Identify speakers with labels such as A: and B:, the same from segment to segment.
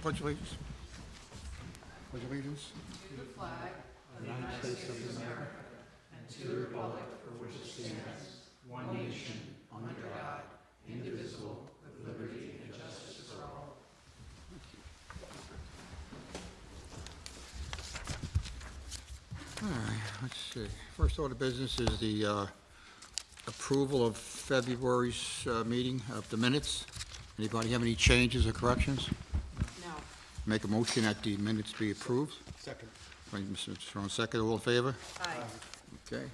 A: Pledge allegiance. Pledge allegiance.
B: To the flag of the United States of America and to the republic for which it stands, one nation, under God, indivisible, with liberty and justice for all.
A: All right, let's see. First order of business is the approval of February's meeting of the minutes. Anybody have any changes or corrections?
B: No.
A: Make a motion that the minutes be approved.
C: Second.
A: Right, Mr. Strong, second. All in favor?
B: Aye.
A: Okay.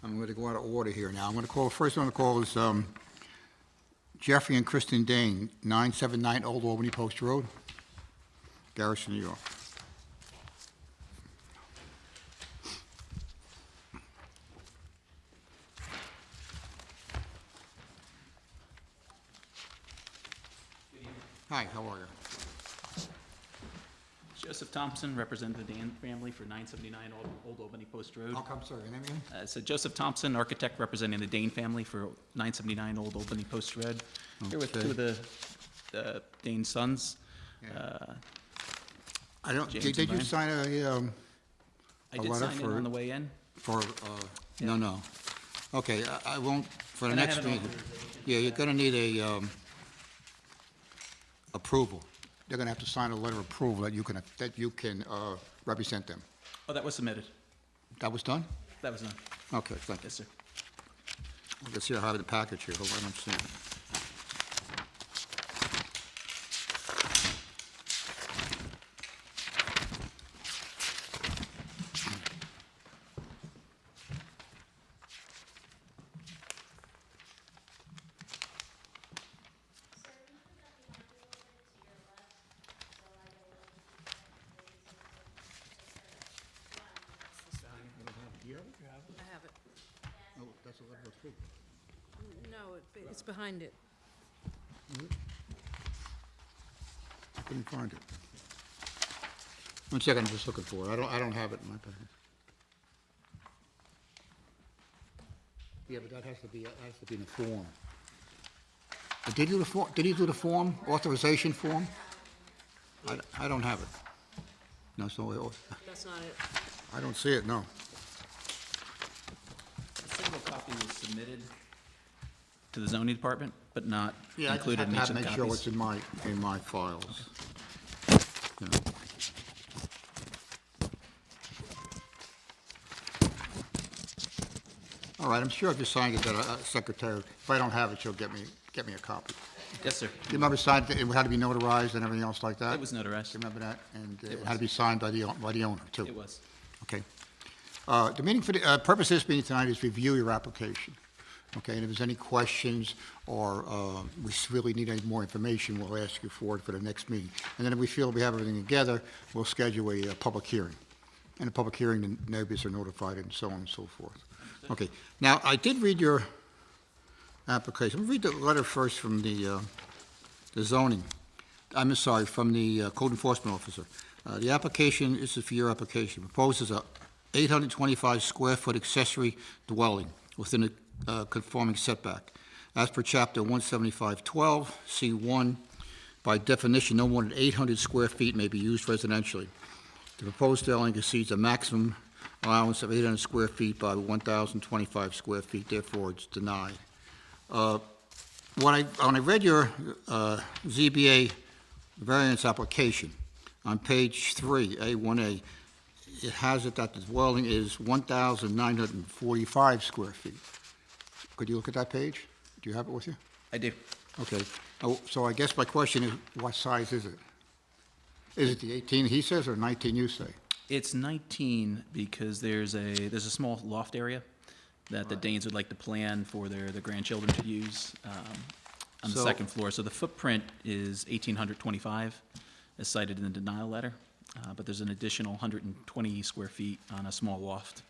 A: I'm going to go out of order here now. I'm going to call, first one to call is Jeffrey and Kristen Dain, 979 Old Albany Post Road, Garrison, New York. Hi, how are you?
D: Joseph Thompson, represent the Dain family for 979 Old Albany Post Road.
A: I'll come, sorry, your name again?
D: So Joseph Thompson, architect representing the Dain family for 979 Old Albany Post Road. Here with
A: Okay.
D: two of the Dain sons.
A: I don't,
D: James
A: did
D: and
A: you
D: Brian.
A: sign
D: I
A: A
D: did
A: letter
D: sign in
A: for-
D: on the way in.
A: for,
D: Yeah.
A: no. Okay, I won't, for the
D: And I
A: next
D: have an
A: meeting.
D: authorization.
A: Yeah, you're gonna need a, approval. They're gonna have to sign a letter of approval that you can, represent them.
D: Oh, that was submitted.
A: That was done?
D: That was done.
A: Okay, thank you.
D: Yes, sir.
A: Let's see, I have the package here, hold on, I'm seeing it.
B: I have it.
A: Oh, that's a letter of approval.
B: No, it's behind it.
A: I couldn't find it. One second, I'm just looking for it. I don't have it in my package. Yeah, but that has to be in the form. Did you do the form, authorization form? I don't have it. No, so,
B: That's not it.
A: I don't see it, no.
D: A single copy was submitted to the zoning department, but not
A: Yeah, I just
D: included in each
A: have
D: of
A: to
D: the
A: make sure it's
D: copies.
A: in my files. Yeah. All right, I'm sure if you signed it, that secretary, if I don't have it, she'll get me a copy.
D: Yes, sir.
A: You remember signed, it had to be notarized and everything else like that?
D: It was notarized.
A: You remember that? And it
D: was.
A: had to be signed by the owner, too?
D: It was.
A: Okay. The meeting for the purpose of this meeting tonight is review your application. Okay, and if there's any questions or we really need any more information, we'll ask you for it for the next meeting. And then if we feel we have everything together, we'll schedule a public hearing. And a public hearing, the neighbors are notified and so on and so forth. Okay. Now, I did read your application. Let me read the letter first from the zoning. I'm sorry, from the code enforcement officer. The application, this is for your application, proposes a 825 square foot accessory dwelling within a conforming setback. As per chapter 17512, C1, by definition, no more than 800 square feet may be used residentially. The proposed dwelling exceeds a maximum allowance of 800 square feet by 1,025 square feet, therefore it's denied. When I read your ZBA variance application, on page 3, A1A, it has it that the dwelling is 1,945 square feet. Could you look at that page? Do you have it with you?
D: I do.
A: Okay. Oh, so I guess my question is, what size is it? Is it the 18 he says or 19 you say?
D: It's 19 because there's a small loft area that the Danes would like to plan for their grandchildren to use on the
A: So-
D: second floor. So the footprint is 1,825, as cited in the denial letter, but there's an additional 120 square feet on a small loft.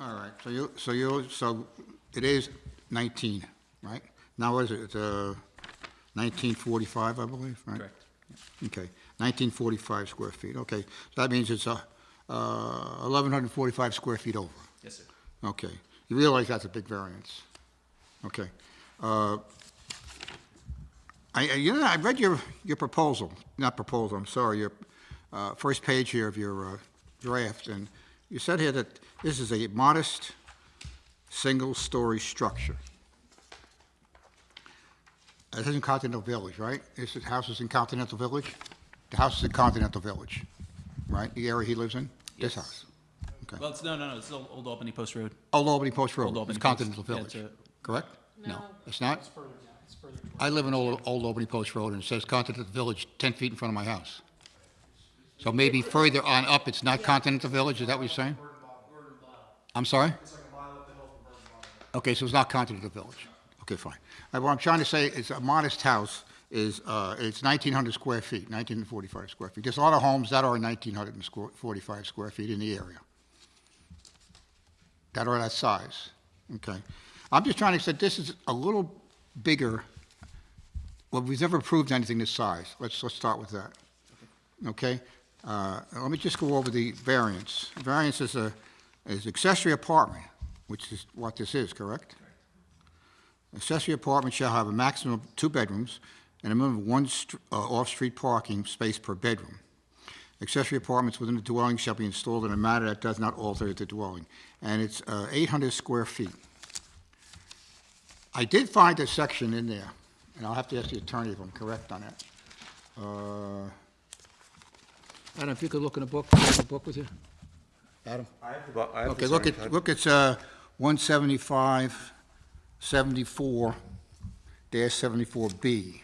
A: All right, so it is 19, right? Now, what is it? It's 1945, I believe, right?
D: Correct.
A: Okay, 1945 square feet, okay. So that means it's 1,145 square feet over.
D: Yes, sir.
A: Okay. You realize that's a big variance? Okay. I read your proposal, not proposal, I'm sorry, your first page here of your draft, and you said here that this is a modest, single-story structure. This is in Continental Village, right? This house is in Continental Village? The house is in Continental Village, right? The area he lives in? This
D: Yes.
A: house? Okay.
D: Well, no, it's Old Albany Post Road.
A: Old Albany Post Road.
D: Old Albany
A: It's
D: Post.
A: Continental
D: Yeah,
A: Village,
D: it's
A: correct?
D: No.
A: It's not?
B: It's further down, it's further.
A: I live in Old Albany Post Road, and it says Continental Village 10 feet in front of my house. So maybe further on up, it's not Continental Village, is that what you're saying? I'm sorry?
C: It's like a mile up the hill from Burton Bottom.
A: Okay, so it's not Continental Village. Okay, fine. What I'm trying to say is a modest house is, it's 1,900 square feet, 1,945 square feet. There's a lot of homes that are 1,945 square feet in the area, that are that size, okay? I'm just trying to say this is a little bigger. Well, we've never approved anything this size. Let's start with that, okay? Let me just go over the variance. Variance is accessory apartment, which is what this is, correct? Accessory apartment shall have a maximum of 2 bedrooms and a minimum of 1 off-street parking space per bedroom. Accessory apartments within the dwelling shall be installed in a manner that does not alter the dwelling. And it's 800 square feet. I did find a section in there, and I'll have to ask the attorney if I'm correct on that. Adam, if you could look in the book, do you have the book with you? Adam?
C: I have the, I have
A: Okay,
C: the sign.
A: look at 175-74-B.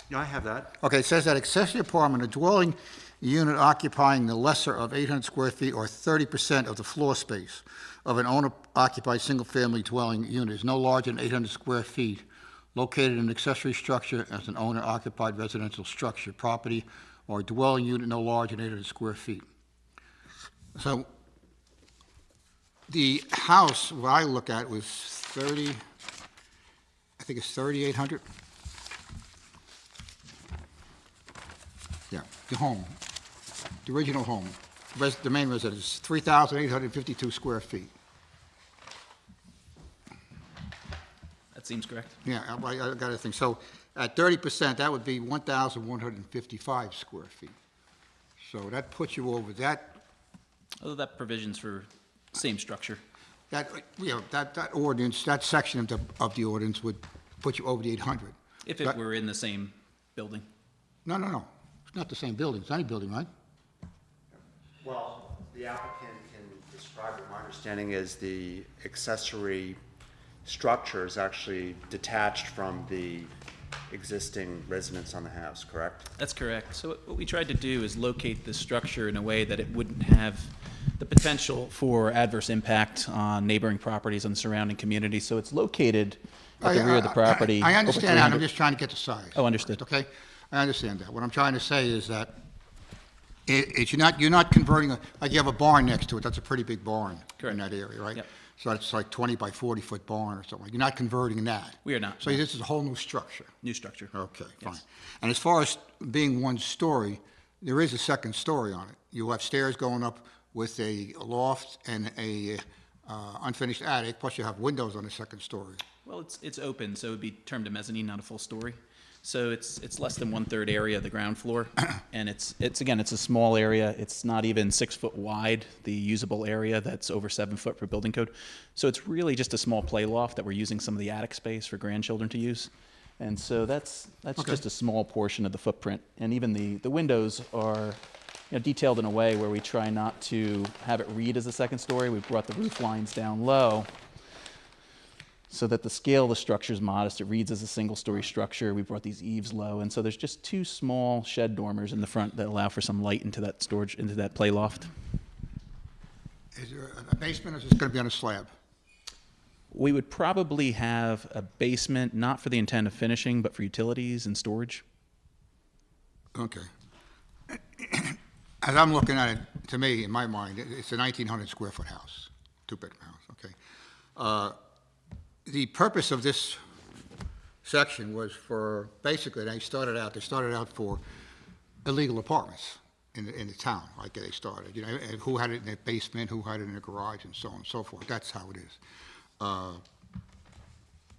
C: Yeah, I have that.
A: Okay, it says that accessory apartment, a dwelling unit occupying the lesser of 800 square feet or 30% of the floor space of an owner-occupied single-family dwelling unit is no larger than 800 square feet, located in an accessory structure as an owner-occupied residential structure, property, or dwelling unit no larger than 800 square feet. So the house, what I look at was 30, I think it's 3,800. Yeah, the home, the original home, the main residence, 3,852 square feet.
D: That seems correct.
A: Yeah, I got to think. So at 30%, that would be 1,155 square feet. So that puts you over that,
D: Although that provision's for same structure.
A: that ordinance, that section of the ordinance would put you over the 800.
D: If it were in the same building.
A: No. It's not the same building. It's any building, right?
C: Well, the applicant can describe it. My understanding is the accessory structure is actually detached from the existing residence on the house, correct?
D: That's correct. So what we tried to do is locate the structure in a way that it wouldn't have the potential for adverse impact on neighboring properties and surrounding communities. So it's located at the rear of the property.
A: I
D: over
A: understand that. I'm
D: 300
A: just trying to get the size.
D: Oh, understood.
A: Okay? I understand that. What I'm trying to say is that you're not converting, like you have a barn next to it. That's a pretty big barn in
D: Correct.
A: that area, right?
D: Yep.
A: So it's like 20 by 40-foot barn or something. You're not converting that.
D: We are not.
A: So this is a whole new structure.
D: New structure.
A: Okay, fine.
D: Yes.
A: And as far as being 1 story, there is a second story on it. You have stairs going up with a loft and a unfinished attic, plus you have windows on the second story.
D: Well, it's open, so it would be termed a mezzanine, not a full story. So it's less than 1/3 area of the ground floor, and it's again, it's a small area. It's not even 6 foot wide, the usable area that's over 7 foot per building code. So it's really just a small play loft that we're using some of the attic space for grandchildren to use. And so that's
A: Okay.
D: just a small portion of the footprint. And even the windows are detailed in a way where we try not to have it read as a second story. We brought the roof lines down low so that the scale of the structure is modest. It reads as a single-story structure. We brought these eaves low, and so there's just 2 small shed dormers in the front that allow for some light into that storage, into that play loft.
A: Is there a basement, or is this going to be on a slab?
D: We would probably have a basement, not for the intent of finishing, but for utilities and storage.
A: Okay. As I'm looking at it, to me, in my mind, it's a 1,900 square foot house, 2-bedroom house, okay? The purpose of this section was for, basically, they started out for illegal apartments in the town, like they started, and who had it in their basement, who had it in their garage, and so on and so forth. That's how it is.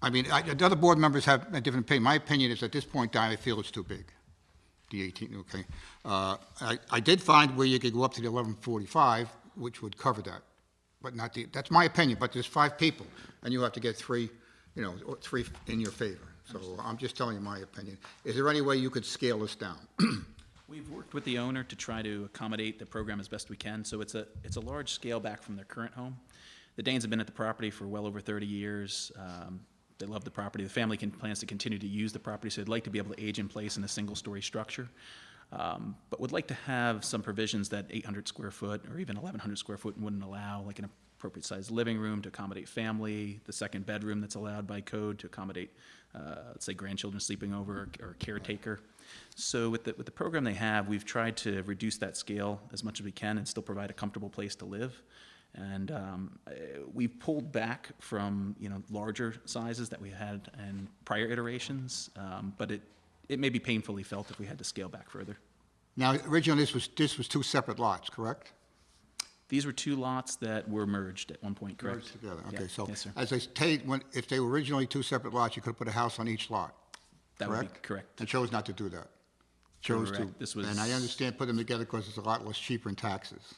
A: I mean, the other board members have a different opinion. My opinion is at this point, Dain, I feel it's too big, the 18, okay. I did find where you could go up to the 1145, which would cover that, but not the, that's my opinion, but there's 5 people, and you have to get 3, you know, or 3 in your favor. So I'm just telling you my opinion. Is there any way you could scale this down?
D: We've worked with the owner to try to accommodate the program as best we can, so it's a large scale back from their current home. The Dains have been at the property for well over 30 years. They love the property. The family plans to continue to use the property, so they'd like to be able to age in place in a single-story structure, but would like to have some provisions that 800 square foot or even 1,100 square foot wouldn't allow, like an appropriate sized living room to accommodate family, the second bedroom that's allowed by code to accommodate, let's say, grandchildren sleeping over or a caretaker. So with the program they have, we've tried to reduce that scale as much as we can and still provide a comfortable place to live. And we've pulled back from, you know, larger sizes that we had in prior iterations, but it may be painfully felt if we had to scale back further.
A: Now, originally, this was 2 separate lots, correct?
D: These were 2 lots that were merged at one point, correct?
A: Merged together,
D: Yeah.
A: okay, so
D: Yes, sir.
A: as I stated, if they were originally 2 separate lots, you could have put a house on each lot,
D: That would be
A: correct?
D: correct.
A: And chose not to do that. Chose to,
D: Correct. This was-
A: and I understand put them together because it's a lot less cheaper in taxes.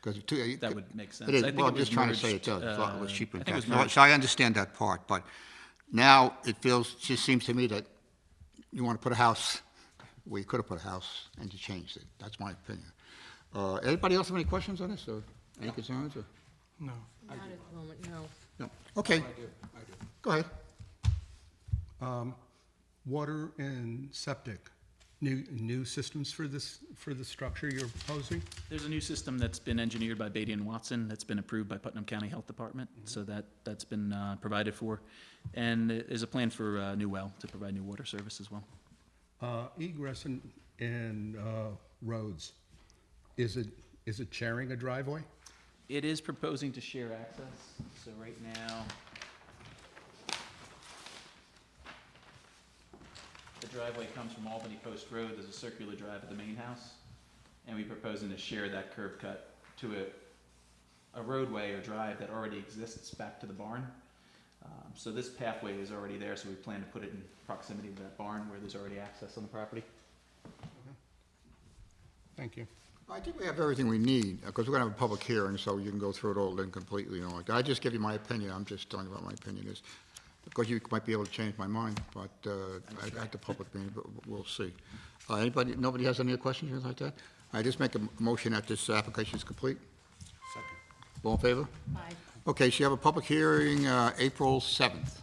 A: Because
D: That would make sense.
A: It is,
D: I think
A: well,
D: it
A: I'm
D: was
A: just trying to say it
D: merged,
A: does, it's a lot less cheaper in
D: I think it was
A: taxes.
D: merged.
A: So I understand that part, but now it just seems to me that you want to put a house, well, you could have put a house and you changed it. That's my opinion. Anybody else have any questions on this, or any concerns, or?
B: No.
E: Not at the moment, no.
A: No, okay.
B: I do.
A: Go ahead.
B: Water and septic, new systems for the structure you're proposing?
D: There's a new system that's been engineered by Beatty and Watson that's been approved by Putnam County Health Department, so that's been provided for. And there's a plan for a new well to provide new water service as well.
B: Egress and roads, is it sharing a driveway?
D: It is proposing to share access, so right now, the driveway comes from Albany Post Road, there's a circular drive at the main house, and we're proposing to share that curb cut to a roadway or drive that already exists back to the barn. So this pathway is already there, so we plan to put it in proximity to that barn where there's already access on the property.
B: Thank you.
A: I think we have everything we need, because we're going to have a public hearing, so you can go through it all then completely, you know, like that. I just give you my opinion, I'm just telling you what my opinion is. Because you might be able to change my mind, but at the public meeting, but we'll see. Nobody has any questions or anything like that? I just make a motion that this application is complete.
B: Second.
A: All in favor?
E: Aye.
A: Okay, so you have a public hearing, April 7th.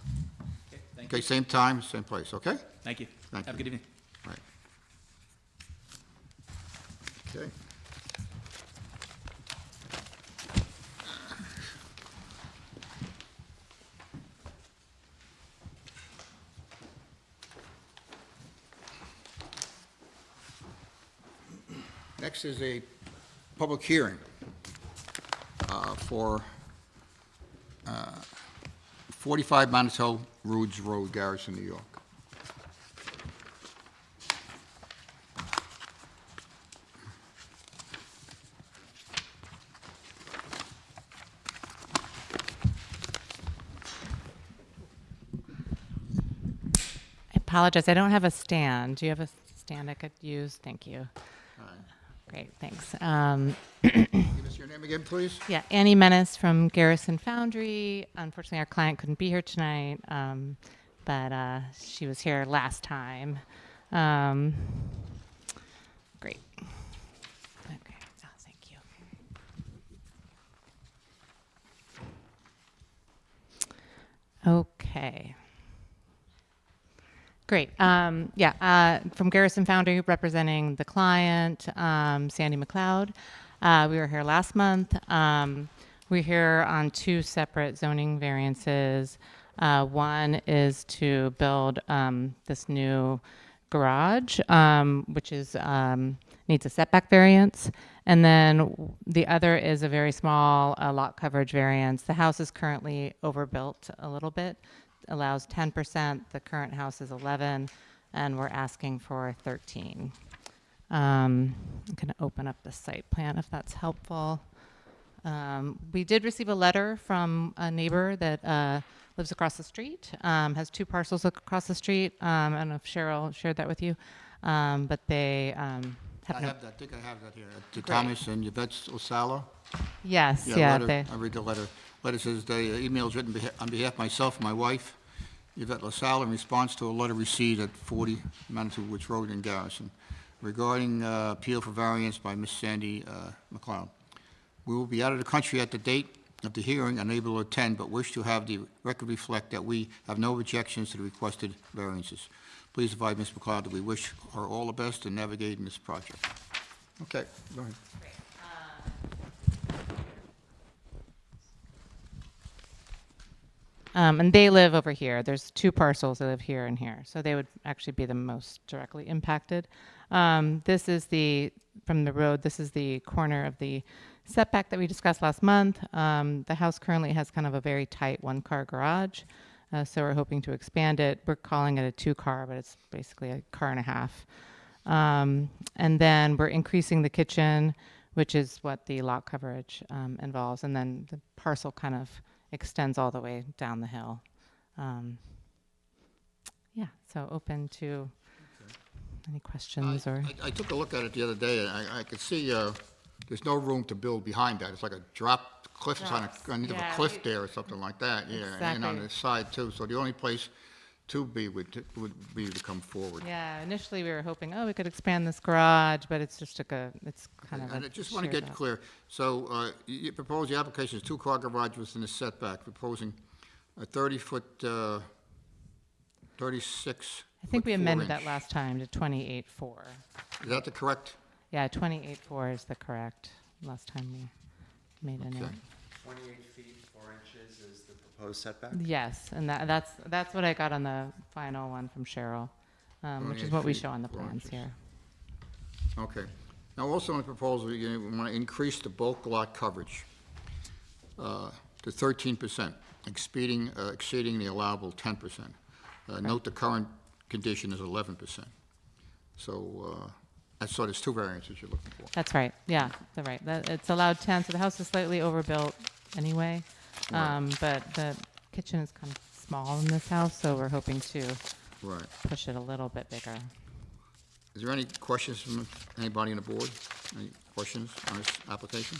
D: Okay, thank
A: Okay,
D: you.
A: same time, same place, okay?
D: Thank you.
A: Thank
D: Have a
A: you.
D: good evening.
A: All right. Okay. Next is a public hearing for 45 Manitou Roods Road, Garrison, New York.
E: I apologize, I don't have a stand. Do you have a stand I could use? Thank you.
A: All right.
E: Great, thanks.
A: Give us your name again, please.
E: Yeah, Annie Menace from Garrison Foundry. Unfortunately, our client couldn't be here tonight, but she was here last time. Great. Okay, oh, thank you. Okay. Great. From Garrison Foundry, representing the client, Sandy McLeod. We were here last month. We're here on 2 separate zoning variances. One is to build this new garage, which is needs a setback variance, and then the other is a very small lot coverage variance. The house is currently overbuilt a little bit. Allows 10%. The current house is 11, and we're asking for 13. I'm going to open up the site plan if that's helpful. We did receive a letter from a neighbor that lives across the street, has 2 parcels across the street. I don't know if Cheryl shared that with you, but they have
A: I
E: no.
A: have that, I think I have that here. To
E: Great.
A: Thomas and Yvette Osala.
E: Yes, yeah,
A: letter,
E: they.
A: I read the letter. Letter says the email is written on behalf of myself and my wife, Yvette LaSalle, in response to a letter received at 40 Manitou Woods Road in Garrison regarding appeal for variance by Miss Sandy McLeod. We will be out of the country at the date of the hearing, unable to attend, but wish to have the record reflect that we have no objections to the requested variances. Please advise Ms. McLeod that we wish her all the best in navigating this project. Okay, go ahead.
E: And they live over here. There's 2 parcels that live here and here, so they would actually be the most directly impacted. This is from the road, this is the corner of the setback that we discussed last month. The house currently has kind of a very tight 1-car garage, so we're hoping to expand it. We're calling it a 2-car, but it's basically a car and a half. And then we're increasing the kitchen, which is what the lot coverage involves, and then the parcel kind of extends all the way down the hill. Yeah, so open to any questions or.
A: I took a look at it the other day, and I could see there's no room to build behind that. It's like a drop, cliff, it's on the end of a
E: Yeah,
A: cliff there or something like that, yeah. And on
E: Exactly.
A: the side too, so the only place to be would be to come forward.
E: Yeah, initially we were hoping, we could expand this garage, but it's just it's kind of.
A: And I just want to get clear, so you propose the application is 2-car garage within the setback, proposing a 30-foot, 36.
E: I think we amended that last time to 28.4.
A: Is that the correct?
E: Yeah, 28.4 is the correct, last time we made a
A: Okay.
E: note.
C: 28 feet, 4 inches is the proposed setback?
E: Yes, and that's what I got on the final one from Cheryl, which is
A: 28
E: what we
A: feet,
E: show on the
A: 4
E: plans
A: inches.
E: here.
A: Okay. Now, also in the proposal, we want to increase the bulk lot coverage to 13%, exceeding the allowable 10%. Note the current condition is 11%. So that's so there's 2 variances you're looking for.
E: That's right, yeah, that's right. It's allowed 10, so the house is slightly overbuilt anyway.
A: Right.
E: But the kitchen is kind of small in this house, so we're hoping to
A: Right.
E: push it a little bit bigger.
A: Is there any questions from anybody on the board? Any questions on this application?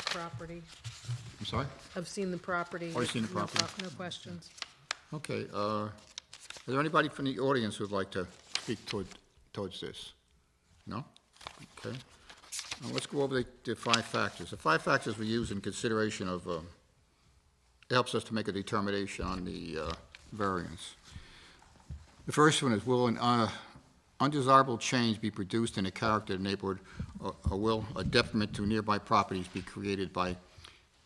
F: Property.
A: I'm sorry?
F: I've seen the property.
A: Oh, you've seen the
F: No
A: property.
F: No questions.
A: Okay. Is there anybody from the audience who'd like to speak towards this? No? Okay. Now, let's go over the 5 factors. The 5 factors we use in consideration of, it helps us to make a determination on the variance. The first one is, will an undesirable change be produced in the character of the neighborhood, or will a detriment to nearby properties be created by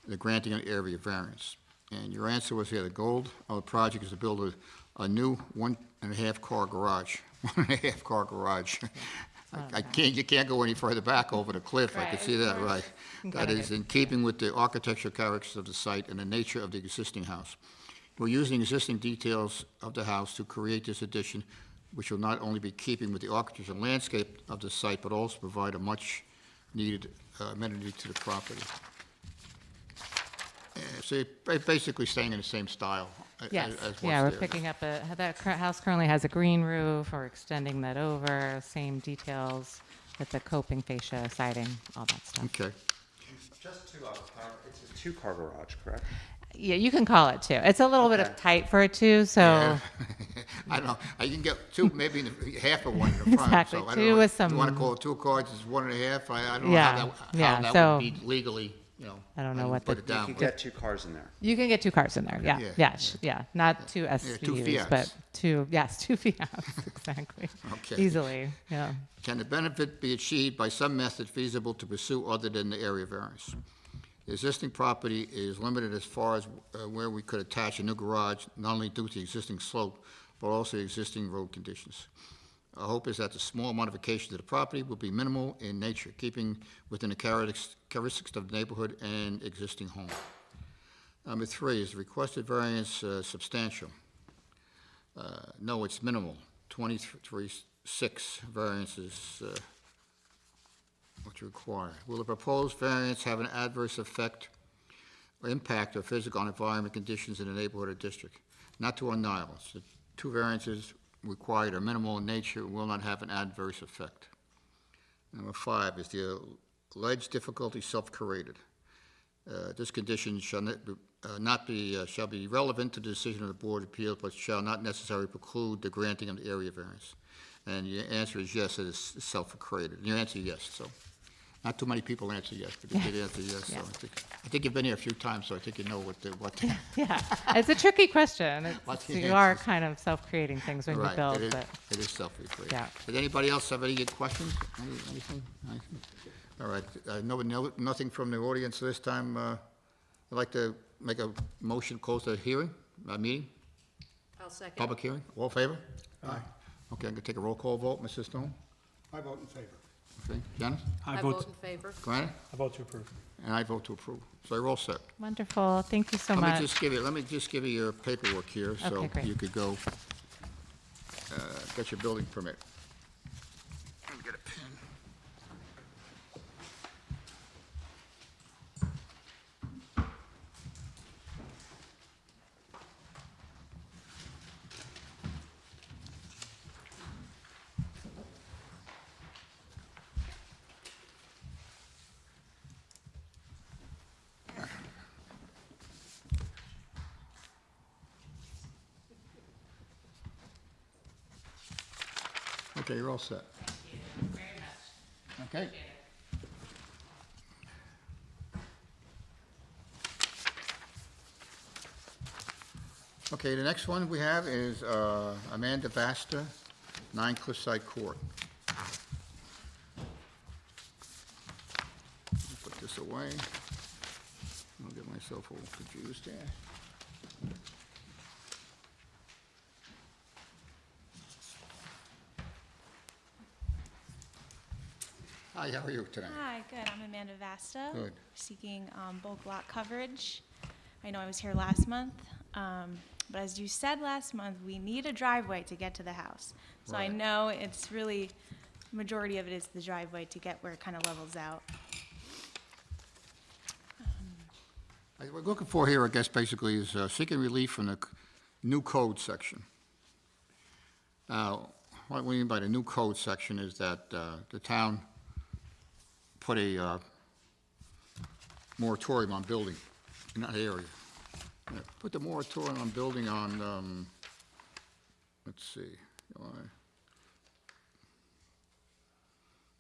A: the granting of area variance? And your answer was here, the goal of the project is to build a new 1.5-car garage. 1.5-car garage. You can't go any further back over the cliff, I can see that, right. That is in keeping with the architectural characters of the site and the nature of the existing house. We're using existing details of the house to create this addition, which will not only be keeping with the architecture and landscape of the site, but also provide a much-needed amenity to the property. So you're basically staying in the same style
E: Yes,
A: as what's
E: yeah, we're
A: there.
E: picking up that house currently has a green roof, we're extending that over, same details with the coping fascia, siding, all that stuff.
A: Okay.
C: Just to clarify, it's a 2-car garage, correct?
E: Yeah, you can call it 2. It's a little bit of
C: Okay.
E: tight for a 2, so.
A: Yeah. I don't know, you can get 2, maybe half of one in the front.
E: Exactly,
A: So I don't
E: 2
A: know.
E: with some-
A: You want to call it 2 cars, it's 1.5, I don't know
E: Yeah,
A: how
E: yeah,
A: that
E: so-
A: would be legally,
E: I don't know
A: how you
E: what
A: put
E: the-
A: it
C: You
A: down.
C: can
A: but-
C: get 2 cars in there.
E: You can get 2 cars in there, yeah,
A: Yeah.
E: not 2
A: 2
E: SUVs,
A: Fiats.
E: but 2 Fiats, exactly.
A: Okay.
E: Easily, yeah.
A: Can the benefit be achieved by some method feasible to pursue other than the area variance? The existing property is limited as far as where we could attach a new garage, not only due to the existing slope, but also existing road conditions. Our hope is that the small modifications to the property will be minimal in nature, keeping within the characteristics of the neighborhood and existing home. Number 3, is the requested variance substantial? No, it's minimal. 23.6 variances what's required. Will the proposed variance have an adverse effect impact of physical and environment conditions in the neighborhood or district, not to annihilate. The two variances required are minimal in nature and will not have an adverse effect. Number 5 is the alleged difficulty self-created. This condition shall shall be relevant to the decision of the Board of Appeals, but shall not necessarily preclude the granting of the area variance. And your answer is yes, it is self-created. And your answer is yes, so. Not too many people answer yes, but you did answer yes, so
E: Yeah.
A: I think you've been here a few times, so I think you know what the
E: Yeah, it's a tricky question.
A: What's
E: You
A: the
E: are
A: answer?
E: kind of self-creating things when you
A: Right,
E: build,
A: it is,
E: but
A: it is self-created.
E: Yeah.
A: Did anybody else have any questions? Anything? All right, nothing from the audience this time. I'd like to make a motion, close the hearing, meeting,
F: I'll second.
A: public hearing. All in favor? Aye. Okay, I'm gonna take a roll call vote. Mrs. Stone?
G: I vote in favor.
A: Okay, Janice?
F: I vote in favor.
A: Granted?
G: I vote to approve.
A: And I vote to approve. So you're all set.
E: wonderful. Thank you so
A: Let me
E: much.
A: just give you your paperwork here, so
E: Okay, great.
A: you could go, get your building permit. And get a pen. Okay, you're all set. Thank you very much. Okay. Okay, the next one we have is Amanda Vasta, 9 Cliffside Court. Put this away. I'll get myself all confused there. Hi, how are you tonight?
H: Hi, good. I'm Amanda Vasta.
A: Good.
H: Seeking bulk lot coverage. I know I was here last month, but as you said last month, we need a driveway to get to the house. So I
A: Right.
H: know it's really, majority of it is the driveway to get where it kind of levels out.
A: What we're looking for here, I guess, basically is seeking relief from the new code section. Now, what we mean by the new code section is that the town put a moratorium on building in that area. Yeah, put the moratorium on building on, let's see,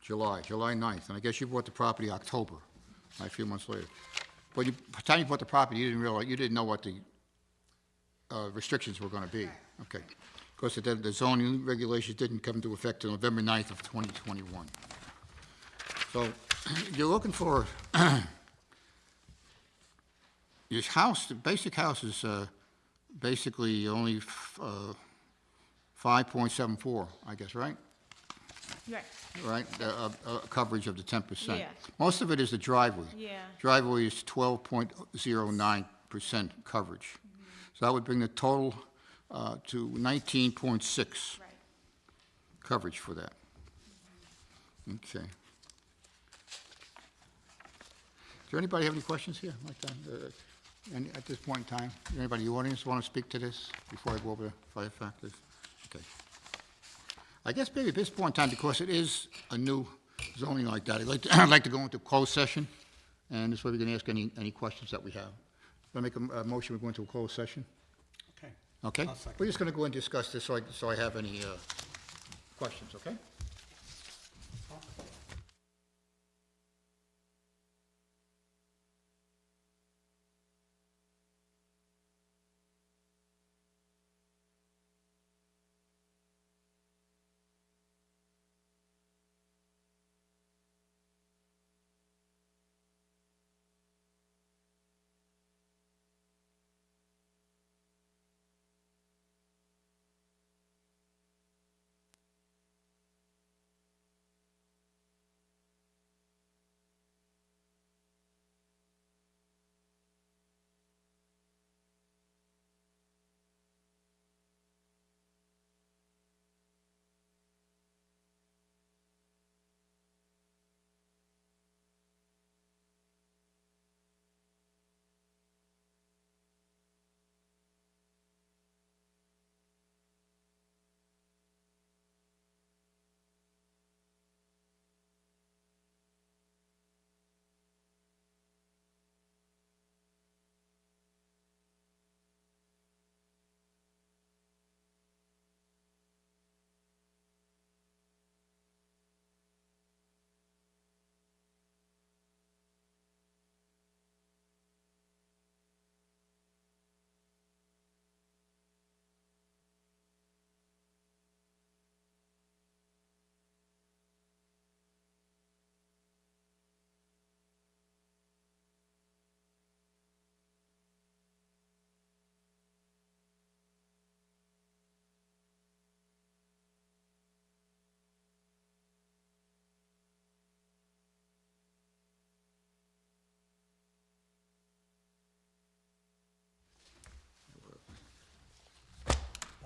A: July 9th, and I guess you bought the property October, a few months later. But by the time you bought the property, you didn't know what the restrictions were gonna be. Okay. Because the zoning regulations didn't come into effect until November 9th of 2021. So you're looking for, your house, the basic house is basically only 5.74, I guess, right?
H: Right.
A: Right, coverage of the 10%.
H: Yeah.
A: Most of it is the driveway.
H: Yeah.
A: Driveway is 12.09% coverage. So that would bring the total to 19.6
H: Right.
A: coverage for that. Okay. Does anybody have any questions here like that? At this point in time? Anybody in the audience want to speak to this before I go over the fire factors? Okay. I guess maybe at this point in time, because it is a new zoning like that, I'd like to go into closed session, and this way we can ask any questions that we have. Want to make a motion, we go into a closed session?
G: Okay.
A: Okay?
G: I'll second.
A: We're just going to go and discuss this so I have any questions, okay?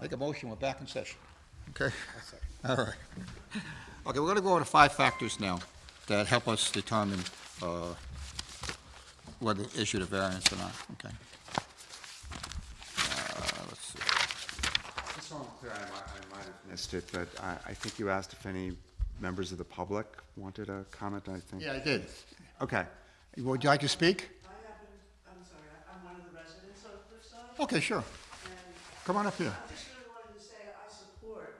A: Make a motion, we're back in session. Okay? All right. Okay, we're going to go over 5 factors now that help us determine whether to issue the variance or not, okay? Let's see.
C: Just so I'm clear, I might have missed it, but I think you asked if any members of the public wanted a comment, I think.
A: Yeah, I did.
C: Okay.
A: Would you like to speak?
I: I'm sorry, I'm one of the residents of Cliffside,
A: Okay, sure.
I: and
A: Come on up here.
I: I just really wanted to say I support,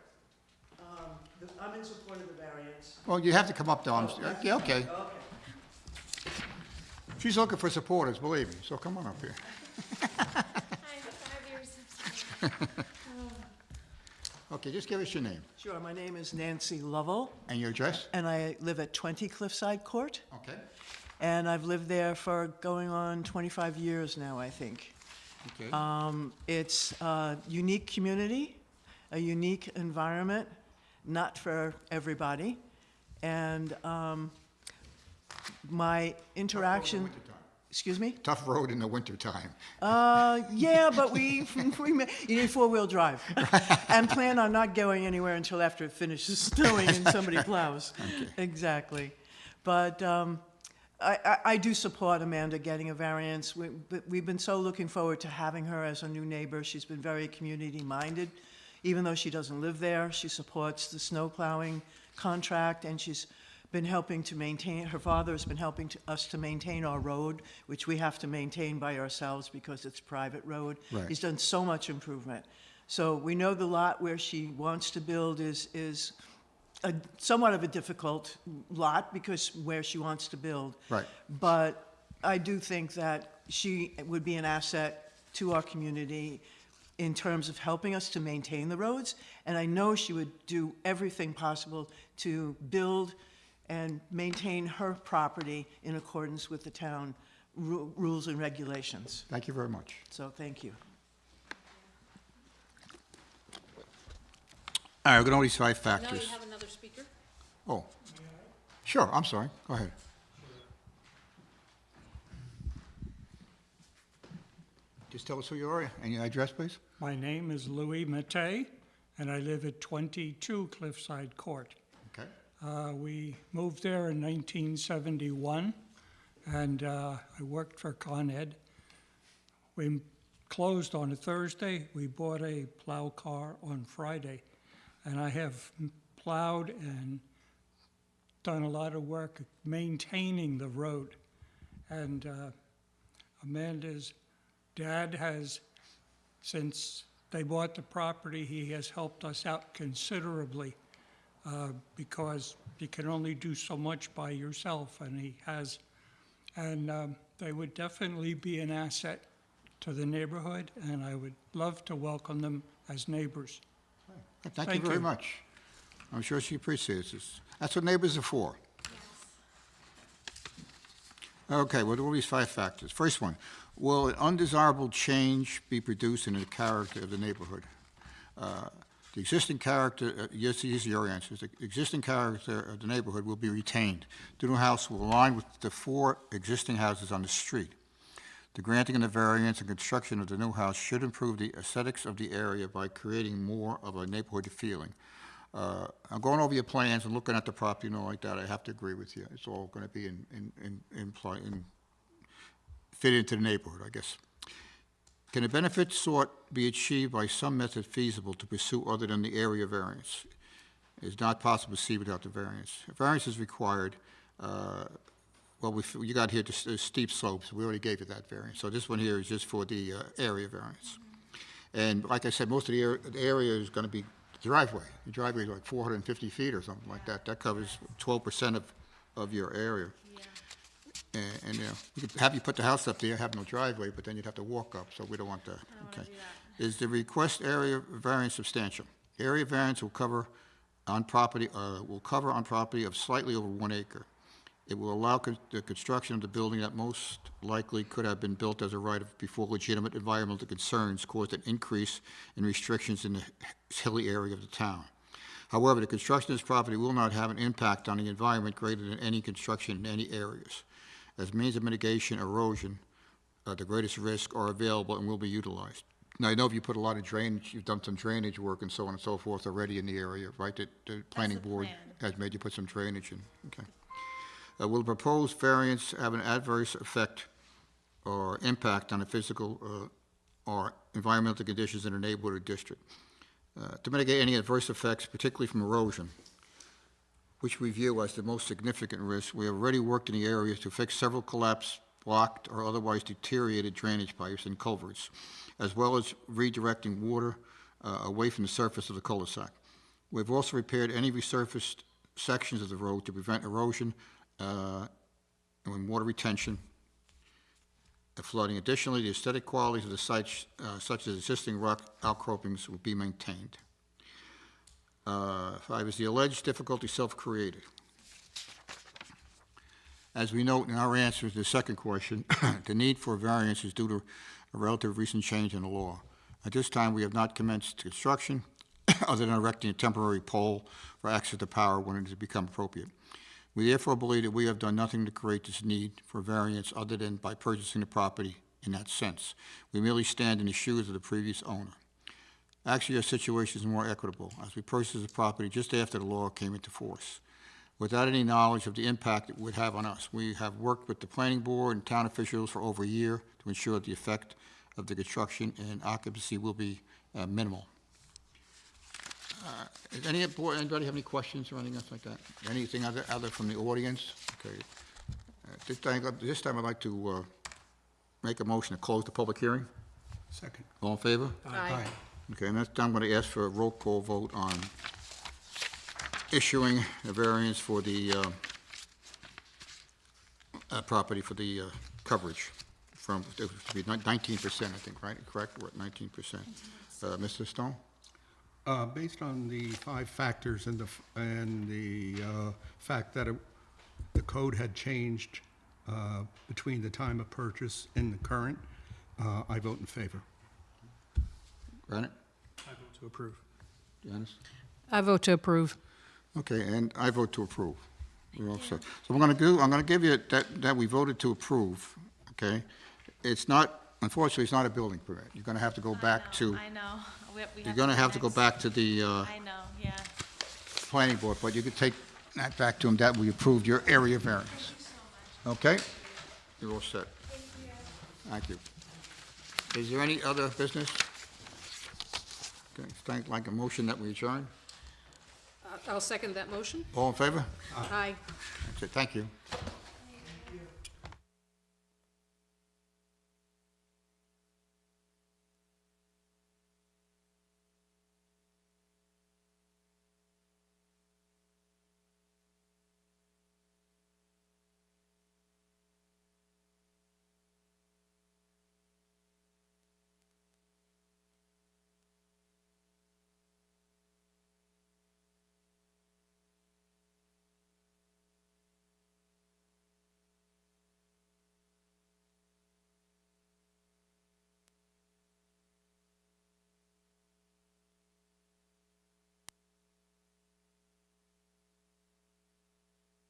I: I'm in support of the variance.
A: Well, you have to come up though. Yeah, okay.
I: Okay.
A: She's looking for supporters, believe me, so come on up here. Okay, just give us your name
I: Sure, my name is Nancy Lovell,
A: and your address.
I: and I live at 20 Cliffside Court,
A: Okay.
I: and I've lived there for going on 25 years now, I think.
A: Okay.
I: It's a unique community, a unique environment, not for everybody. And my interaction,
A: wintertime.
I: excuse me?
A: Tough road in the wintertime.
I: Yeah, but you need four-wheel drive. And plan on not going anywhere until after it finishes snowing and somebody plows. Exactly. But I do support Amanda getting a variance. We've been so looking forward to having her as a new neighbor. She's been very community-minded. Even though she doesn't live there, she supports the snow plowing contract, and she's been helping to maintain, her father has been helping us to maintain our road, which we have to maintain by ourselves because it's a private road.
A: Right.
I: He's done so much improvement. So we know the lot where she wants to build is somewhat of a difficult lot because where she wants to build.
A: Right.
I: But I do think that she would be an asset to our community in terms of helping us to maintain the roads. And I know she would do everything possible to build and maintain her property in accordance with the town rules and regulations.
A: Thank you very much.
I: So thank you.
A: All right, we're going to these 5
F: Now
A: factors.
F: you have another speaker?
A: Oh, sure, I'm sorry. Go ahead. Just tell us who you are and your address, please.
G: My name is Louis Mattei, and I live at 22 Cliffside Court.
A: Okay.
G: We moved there in 1971, and I worked for Con Ed. We closed on a Thursday. We bought a plow car on Friday, and I have plowed and done a lot of work maintaining the road. And Amanda's dad has, since they bought the property, he has helped us out considerably because you can only do so much by yourself, and he has. And they would definitely be an asset to the neighborhood, and I would love to welcome them as neighbors.
A: Thank you
G: Thank
A: very
G: you.
A: much. I'm sure she appreciates this. That's what neighbors are for. Okay, we'll do these 5 factors. First one, will an undesirable change be produced in the character of the neighborhood? The existing character, yes, these are your answers. The existing character of the neighborhood will be retained. The new house will align with the 4 existing houses on the street. The granting of the variance and construction of the new house should improve the aesthetics of the area by creating more of a neighborhood feeling. I'm going over your plans and looking at the property and all like that. I have to agree with you. It's all going to be fit into the neighborhood, I guess. Can the benefits sought be achieved by some method feasible to pursue other than the area variance? It is not possible to see without the variance. A variance is required. Well, you got here the steep slopes. We already gave you that variance. So this one here is just for the area variance. And like I said, most of the area is going to be driveway. The driveway is like 450 feet or something like that. That covers 12% of your area. And we could have you put the house up there, have no driveway, but then you'd have to walk up, so we don't want that. Okay. Is the request area variance substantial? Area variance will cover on property of slightly over 1 acre. It will allow the construction of the building that most likely could have been built as a right of before legitimate environmental concerns caused an increase in restrictions in the hilly area of the town. However, the construction of this property will not have an impact on the environment greater than any construction in any areas. As means of mitigation, erosion, the greatest risk are available and will be utilized. Now, I know you put a lot of drainage, you've done some drainage work and so on and so forth already in the area, right? The planning
H: the
A: board
H: plan.
A: has made you put some drainage in, okay. Will the proposed variance have an adverse effect or impact on the physical or environmental conditions in the neighborhood or district? To mitigate any adverse effects, particularly from erosion, which we view as the most significant risk, we have already worked in the area to fix several collapsed, blocked, or otherwise deteriorated drainage pipes and culverts, as well as redirecting water away from the surface of the cul-de-sac. We've also repaired any resurfaced sections of the road to prevent erosion and water retention and flooding. Additionally, the aesthetic qualities of the site, such as existing rock outcroppings, will be maintained. 5 is the alleged difficulty self-created. As we note in our answer to the second question, the need for a variance is due to a relative recent change in the law. At this time, we have not commenced construction other than erecting a temporary pole for access to power when it has become appropriate. We therefore believe that we have done nothing to create this need for variance other than by purchasing the property in that sense. We merely stand in the shoes of the previous owner. Actually, our situation is more equitable, as we purchased the property just after the law came into force. Without any knowledge of the impact it would have on us, we have worked with the planning board and town officials for over a year to ensure that the effect of the construction and occupancy will be minimal. Does anybody have any questions or anything else like that? Anything other from the audience? Okay. This time I'd like to make a motion to close the public hearing.
B: Second.
A: All in favor?
F: Aye.
A: Okay, and that's, I'm going to ask for a roll call vote on issuing a variance for the property for the coverage from, it was to be 19%, I think, right? Correct? We're at 19%. Mr. Stone?
B: Based on the 5 factors and the fact that the code had changed between the time of purchase and the current, I vote in favor.
A: Granite?
B: I vote to approve.
A: Janice?
F: I vote to approve.
A: Okay, and I vote to approve. We're all set. So I'm going to give you that we voted to approve, okay? It's not, unfortunately, it's not a building permit. You're going to have to go back to,
H: I know.
A: you're going to have to go back to the
H: I know, yeah.
A: planning board, but you could take that back to them, that we approved your area variance. Okay? You're all set. Thank you. Is there any other business? Okay, thank, like a motion that we adjourn?
F: I'll second that motion.
A: All in favor?
F: Aye.
A: That's it, thank you.